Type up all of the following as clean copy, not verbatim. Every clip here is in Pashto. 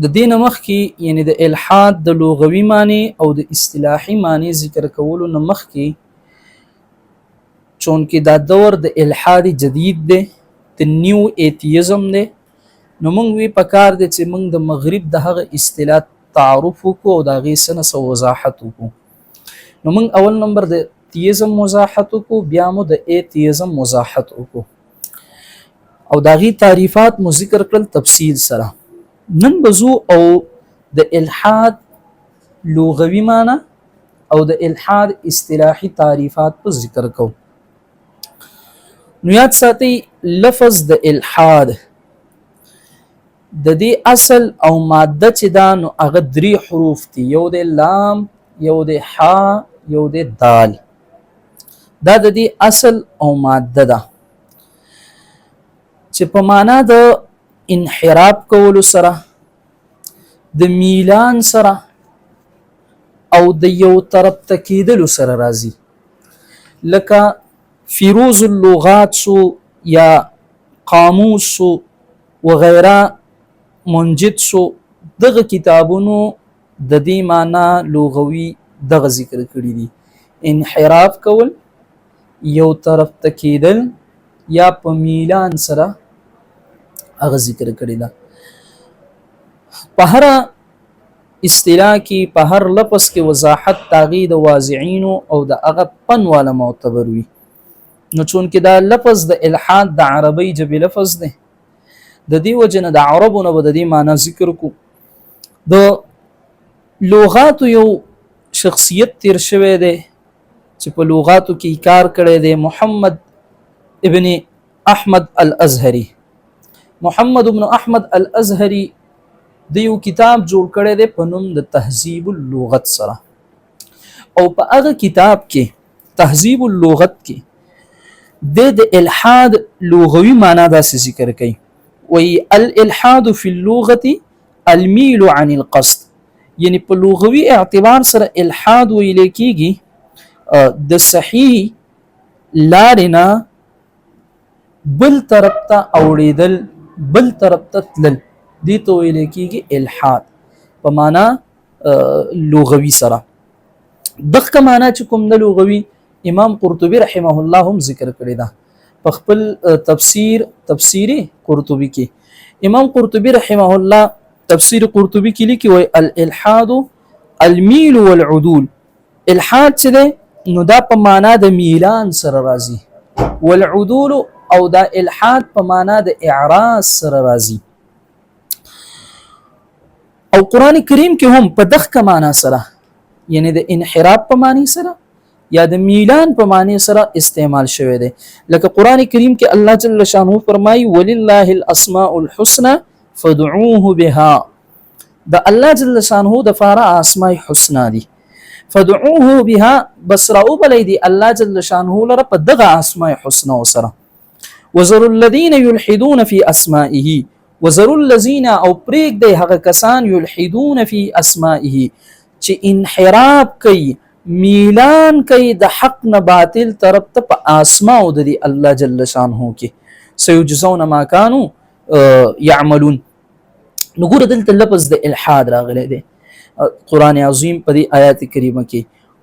د دین مخکې یعنی د الحاد د لغوي معنی او د اصطلاحي معنی ذکر کولو نه مخکې چون کې دا دور د الحاد جدید دی د نیو ایتیزم دی نو موږ وی پکار دی چې موږ د مغرب د هغه اصطلاح تعارف وکړو او د هغې څه نه وضاحت وکړو نو موږ اول نمبر د تیزم وضاحت وکړو بیا مو د ایتیزم وضاحت وکړو او د هغې تعریفات مو ذکر کړل تفصیل سره نن بزو او د الحاد لغوي معنی او د الحاد اصطلاحي تعریفات په ذکر کو نو یاد ساتئ لفظ د الحاد د دې اصل او ماده چې دا نو هغه 3 حروف دي یو د لام یو د حا یو د دال دا د دې اصل او ماده ده چې په معنا د انحراف کولو سره د میلان سره او د یو طرف ته کېدلو سره راځي لکه فیروز اللغات سو یا قاموس سو وغیره منجد سو دغه کتابونو د دې معنا لغوي دغه ذکر کړی دي انحراف کول یو طرف ته کېدل یا په میلان سره هغه ذکر کړی ده په هر اصطلاح کې په هر لفظ کې وضاحت تاغي د واضعين او د هغه پن والا معتبر وي نو چون کې دا لفظ د الحاد د عربی جبې لفظ دی د دې وجنه د عربونو به د دې معنی ذکر کو د لغات یو شخصیت تیر شوی دی چې په لغاتو کې کار کړی دی محمد ابن احمد الازهری محمد ابن احمد الازهری د یو کتاب جوړ کړی دی په نوم د تهذیب اللغت سره او په هغه کتاب کې تهذیب اللغت کې د الحاد لغوي معنی داسې ذکر کوي وی الالحاد فی اللغة الميل عن القصد یعنی په لغوي اعتبار سره الحاد ویل کېږي د صحیح لارنا بل طرف ته اوړېدل بل طرف ته تلل دې ته ویل کېږي الحاد په معنا لغوي سره دغه معنا چې کوم د لغوي امام قرطبي رحمه الله هم ذکر کړی ده په خپل تفسیری قرطبي کې امام قرطبي رحمه الله تفسیر قرطبي کې لیکي وای الالحاد الميل والعدول الحاد چې ده نو دا په معنا د میلان سره راځي والعدول او دا الحاد په معنا د اعراض سره راځي او قران کریم کې هم په دغه معنا سره یعنی د انحراف په معنی سره یا د میلان په معنی سره استعمال شوی دی لکه قران کریم کې الله جل شانه فرمایي ولله الاسماء الحسنى فادعوه بها د الله جل شانه د فارا اسماء حسنا دي فادعوه بها بسراو بلیدي الله جل شانه لره په دغه اسماء حسنا وسره وذروا الذين يلحدون في اسمائه وذروا الذين او پریک دی هغه کسان يلحدون في اسمائه چې انحراف کوي میلان کوي د حق نه باطل طرف ته په اسماء د الله جل شانه کې سيجزون ما كانوا يعملون نګور دلته لفظ د الحاد راغلی دی قران عظیم په دې آیات کریمه کې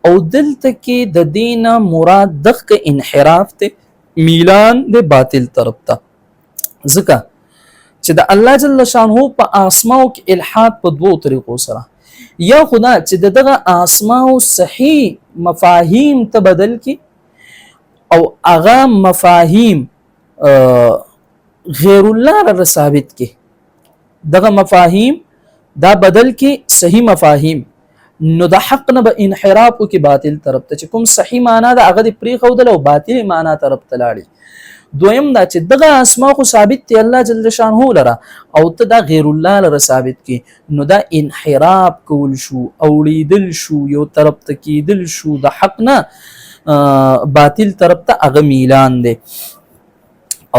او دلته کې د دین مراد دغه انحراف ته میلان د باطل طرف ته ځکه چې د الله جل شانه په اسماء کې الحاد په دوه طریقو سره یا خدا چې دغه اسماء صحیح مفاهیم ته بدل کی او اغا مفاهیم غیر الله را ثابت کی دغه مفاهیم دا بدل کی صحیح مفاهیم نو د حق نه به انحراف او کی باطل طرف ته چې کوم صحیح معنا دا هغه د پری خو د او باطل معنا طرف ته لاړي دویم دا چې دغه اسماء خو ثابت دی الله جل شانه لره او ته دا غیر الله لره ثابت کی نو دا انحراف کول شو اوړیدل شو یو طرف ته کېدل شو د حق نه باطل طرف ته هغه میلان دی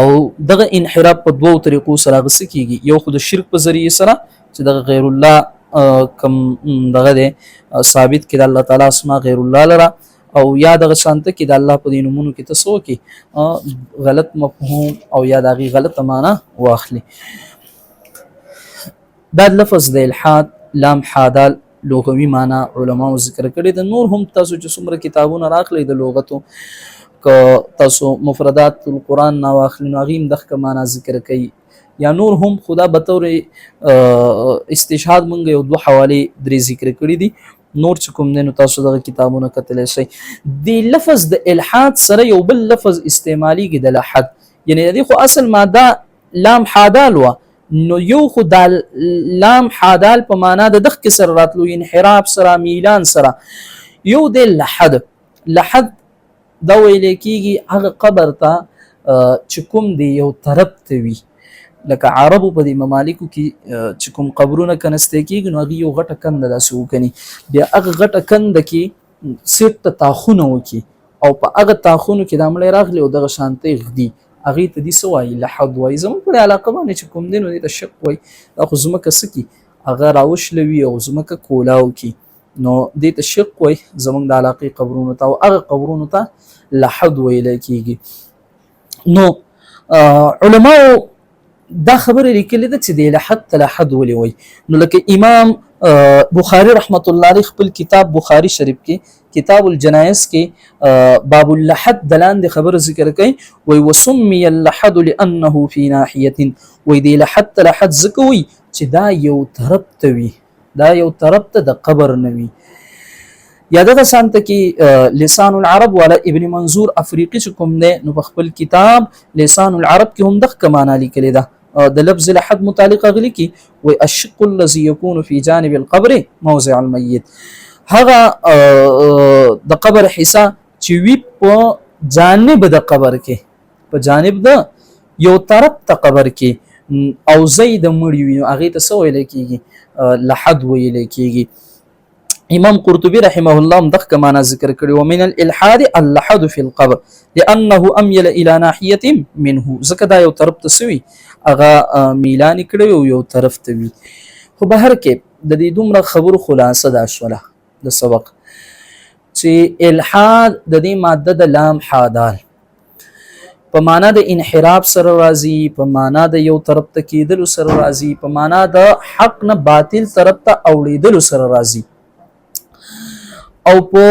او دغه انحراف په دوو طریقو سره غس کیږي یو خود شرک په ذریعه سره چې دغه غیر الله کم دغه دی ثابت کړه الله تعالی اسماء غیر الله لره او یا دغه شانته کې د الله په دینونو کې تاسو کې غلط مفهوم او یا دغه غلط معنا واخلي دا لفظ د الحاد لام حادال لغوي معنا علماو ذکر کړی د نور هم تاسو چې څومره کتابونه راخلي د لغتو که تاسو مفردات القرآن نا واخلي نو هغه هم دغه معنا ذکر کوي یا نور هم خدا بطور استشهاد مونږ یو دوه حواله درې ذکر کړی دي نور چې کوم نه تاسو دغه کتابونه کتلی شئ د لفظ د الحاد سره یو بل لفظ استعمالي د لحد یعنی د خو اصل ماده لام حادال و نو یو خو د لام حادال په معنا د دغه سره راتلو انحراف سره میلان سره یو د لحد دا ویل کېږي هغه قبر ته چې کوم دی یو طرف ته وي لکه عربو په دې ممالکو کې چې کوم قبرونه کنسته کېږي نو هغه یو غټه کنده داسې وکني بیا هغه غټه کنده کې سیټ تاخونه وکي او په هغه تاخونو کې د عملي راغلي او دغه شانتي غدي هغه ته دي سوای لحد وای زموږ په علاقه باندې چې کوم دین د شق وای دا خو زمکه سکی هغه راوشلوي او زمکه کولاو کی نو د شق وای زموږ د علاقه قبرونو ته او هغه قبرونو ته لحد ویل کیږي نو علماء دا خبره لیکلې ده چې د لحد ولي وای نو لکه امام بخاری رحمت الله علیه خپل کتاب بخاری شریف کې کتاب الجنائز کې باب اللحد دلان د خبر ذکر کوي وي وسمي اللحد لانه في ناحيه وي د لحد زکوي چې دا یو طرف ته وي دا یو طرف ته د قبر نوي یا دغه سانته کې لسان العرب ولا ابن منظور افریقی چې کوم نه نو په خپل کتاب لسان العرب کې هم دغه معنا لیکلی ده د لفظ لحد متعلق غلي کی و الشق الذي يكون في جانب القبر موضع الميت هغه د قبر حصہ چې وی په جانب د قبر کې په جانب د یو طرف ته قبر کې او زید مړی وي هغه ته څه ویل کیږي لحد ویل کیږي امام قرطبي رحمه الله دغه معنا ذکر کړی ومن الالحاد اللحد في القبر لانه اميل الى ناحيه منه زکه دا یو طرف ته سوي هغه میلان کړی یو طرف ته وي خو بهر کې د دې دومره خبرو خلاصه دا شوله د سبق چې الحاد د دې ماده د لام حادال په معنا د انحراف سره راځي په معنا د یو طرف ته کېدل سره راځي په معنا د حق نه باطل طرف ته اوړېدل سره راځي او په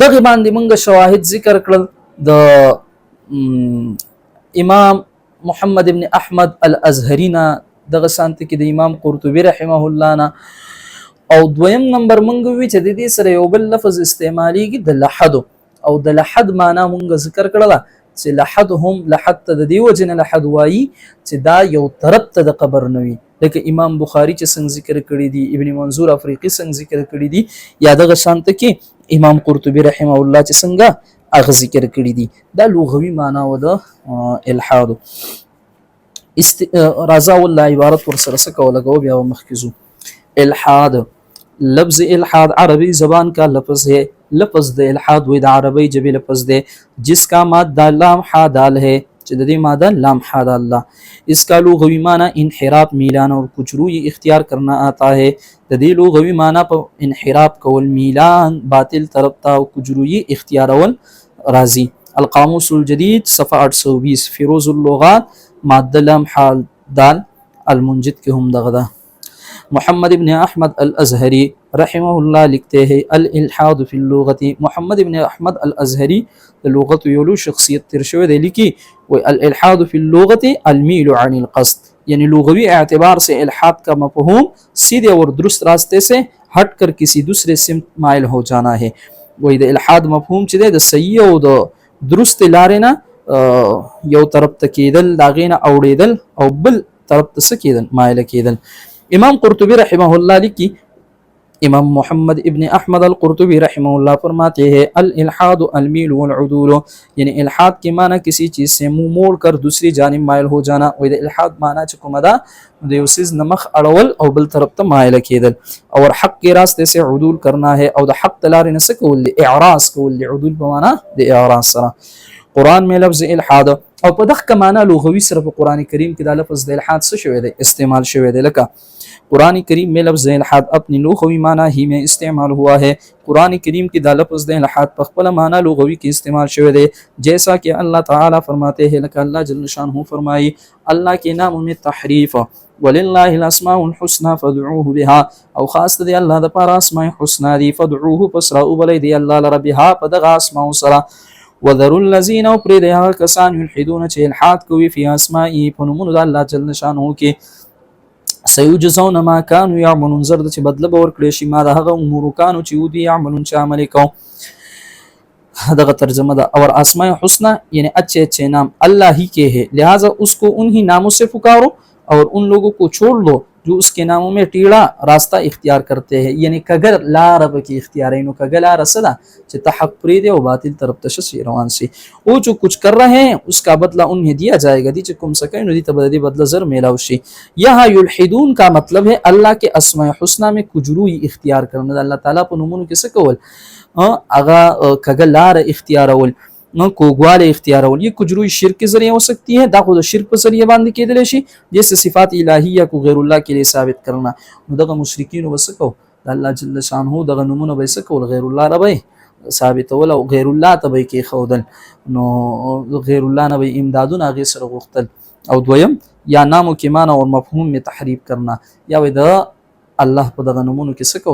دغه باندې موږ شواهد ذکر کړل د امام محمد ابن احمد الازهری نه دغه سانت کې د امام قرطبي رحمه الله نه او دویم نمبر مونږ وی چې د دې سره یو بل لفظ استعماليږي د لحد او د لحد معنا مونږ ذکر کړل چې لحد هم لحد ته د دې وجنه لحد وایي چې دا یو طرف ته د قبر نوي لکه امام بخاری چې څنګه ذکر کړی دی ابن منظور افریقی څنګه ذکر کړی دی یا دغه شانت کې امام قرطبي رحمه الله چې څنګه اغه ذکر کړی دي دا لغوي معنا و د الحاد رضا والله عبارت ور سره څه کوله بیا مخکزو الحاد لفظ الحاد عربی زبان کا لفظ ہے لفظ د الحاد و د عربی جبی لفظ ہے جس کا مادہ لام حادال ہے چې د دې ماده لام حاد الله اس کا لغوی معنی انحراف میلان اور کچھ روی اختیار کرنا آتا ہے د دې لغوی معنی په انحراف کول میلان باطل طرف ته کچھ روی اختیار ول راضی القاموس الجدید صفحه 820 فیروز اللغات ماده لام حال دال المنجد کے هم دغدا محمد ابن احمد الازهری رحمه الله لکھتے ہیں الالحاد فی اللغت محمد ابن احمد الازهری د لغت یولو شخصیت تر شوی دی لیکي و الالحاد فی اللغت المیل عن القصد یعنی لغوی اعتبار سے الحاد کا مفہوم سیدھے اور درست راستے سے ہٹ کر کسی دوسرے سمت مائل ہو جانا ہے وای د الحاد مفهوم چې د صحیح او د درست لارې نه یو طرف ته کېدل دا غینه اوړېدل او بل طرف ته کېدل مایل کېدل امام قرطبی رحمہ اللہ لکھی امام محمد ابن احمد القرطبی رحمہ اللہ فرماتے ہیں الالحاد المیل والعدول یعنی الحاد کے معنی کسی چیز سے منہ موڑ کر دوسری جانب مائل ہو جانا و الحاد معنی چې کومه ده د یو څیز نمخ اړول او بل طرف ته مایل کېدل اور حق کے راستے سے عدول کرنا ہے او د حق تلارې نه څه کول اعراض کول عدول په معنی د اعراض سره قرآن میں لفظ الحاد او په دغه معنی لغوي سره په قرآن کریم کې دا لفظ د الحاد څه شوی دی استعمال شوی دی لکه قرآن کریم میں لفظ الحاد اپنی لغوی معنی ہی میں استعمال ہوا ہے قرآن کریم کی دا لفظ د الحاد په خپل معنی لغوی کې استعمال شوی دی جیسا کہ اللہ تعالی فرماتے ہیں لکه اللہ جل شانہ فرمائی اللہ کے نام میں تحریف ولله الاسماء الحسنى فادعوه بها او خاص دی الله د پاره اسماء الحسنى دی فادعوه پس را وبلی دی الله لره بها په دغه اسماء سره وذروا الذين وپرې د هغه کسان یلحدون چې الحاد کوي فی اسمائه په نومونو د الله جل شانه کې سيجزون ما كانوا يعملون زرد چې بدله به ورکړي شي ما د هغه امور کانو چې ودي يعملون چې عمل کو دغه ترجمه ده اور اسماء حسنى यानी अच्छे अच्छे नाम अल्लाह ही के है लिहाजा उसको उन्हीं नामों से पुकारो और उन लोगों को छोड़ दो जो उसके नामों में टेढ़ा रास्ता इख्तियार करते हैं यानी कगर ला रब की इख्तियार है कगर ला रसदा चिता हक प्रीदे और बातिल तरफ तशस्सी रवान से वो जो कुछ कर रहे हैं उसका बदला उन्हें दिया जाएगा दी चुकुम सके नदी तबदी बदला जर मेलावशी यहाँ युल्हिदून का मतलब है अल्लाह के अस्माए हुस्ना में कुजरूई इख्तियार करना अल्लाह ताला पर नमून के सकवल अगा कगर ला इख्तियार अवल कोगवाले इख्तियारول ये कुजरूई शिरक के जरिए हो सकती है दा खुद शिरक पर जरिए बांध के दिले शि जैसे सिफात इलाहिया को गैरुल्लाह के लिए साबित करना दगा मुशरिकीन वसको अल्लाह जल्ल शानहु दगा नमूना वसको गैरुल्लाह रबे साबित वला गैरुल्लाह तबे के खौदल नो गैरुल्लाह नबी इमदादुन आगे सर गुख्तल او دویم या नामों के माना और मफहूम में तहरीफ करना या वे अल्लाह په دغه نمونو کې څه کو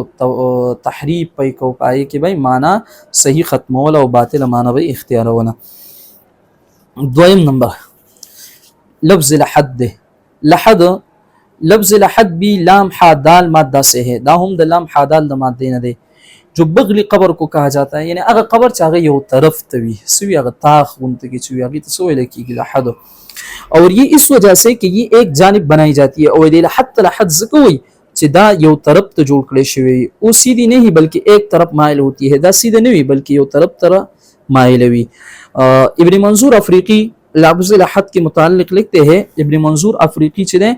تحریف پي کو پای کې به معنا صحیح ختمول او باطل معنا به اختیارونه دویم نمبر لفظ لحد لحد لفظ لحد بھی لام حا دال مادہ سے ہے دا هم د لام حا دال د مادې نه دی جو بغل قبر کو کہا جاتا ہے یعنی هغه قبر چې هغه یو طرف ته وي سوی هغه تاخ غونته کې چې هغه ته سوې لکېږي لحد اور یہ اس وجہ سے کہ یہ ایک جانب بنائی جاتی ہے اور دې لحد لحد زکوي چې دا یو طرف ته جوړ کړی شوی او سیدھی نہیں بلکہ ایک طرف مائل ہوتی ہے دا سیدھا نہیں بلکہ یو طرف مائل ہوئی ابن منظور افریقی لفظ لحد کے متعلق لکھتے ہیں ابن منظور افریقی چلے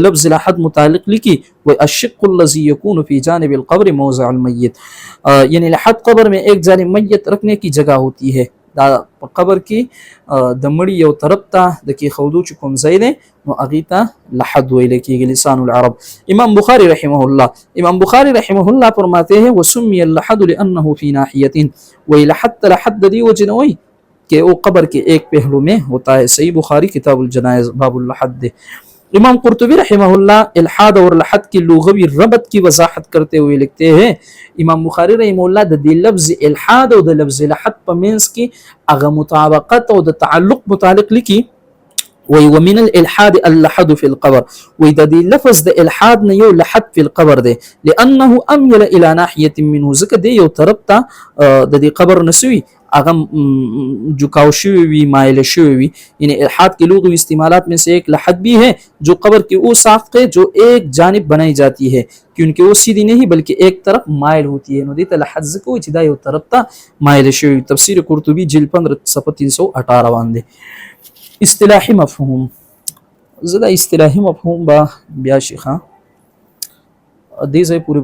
لفظ لحد متعلق لکھی وہ الشق الذي يكون في جانب القبر موضع المیت یعنی لحد قبر میں ایک جانب میت رکھنے کی جگہ ہوتی ہے دا قبر کی د مړی یو طرف ته د کی خودو چې کوم ځای دی نو اغیتا لحد ویل کیږي لسان العرب امام بخاری رحمه الله فرماتے ہیں وسمي اللحد لانه في ناحيه ولحد لحد دی وجنوي کہ وہ قبر کے ایک پہلو میں ہوتا ہے صحیح بخاری کتاب الجنائز باب اللحد امام قرطبی رحمہ اللہ الحاد اور لحد کی لغوی ربط کی وضاحت کرتے ہوئے لکھتے ہیں امام بخاری رحمہ اللہ د لفظ الحاد او د لفظ لحد په منځ کې هغه مطابقت او د تعلق متعلق لکی ومن الالحاد اللحد في القبر واذا دي لفظ د الحاد نه یو لحد في القبر ده لانه اميل الى ناحيه منه زکه دی یو طرف ته د دې قبر نسوي اغم جھکاؤ شوی وی مائل شوی وی یعنی الحاد کے لغوی استعمالات میں سے ایک لحد بھی ہے جو قبر کی وہ ساخت ہے جو ایک جانب بنائی جاتی ہے کیونکہ وہ سیدھی نہیں بلکہ ایک طرف مائل ہوتی ہے نو دیتا لحد زکو چې دا یو طرف ته مائل شوی تفسیر قرطبی جلد 15 صفحه 318 باندې اصطلاحی مفهوم زدا اصطلاحی مفهوم با بیا شیخا دې ځای پورے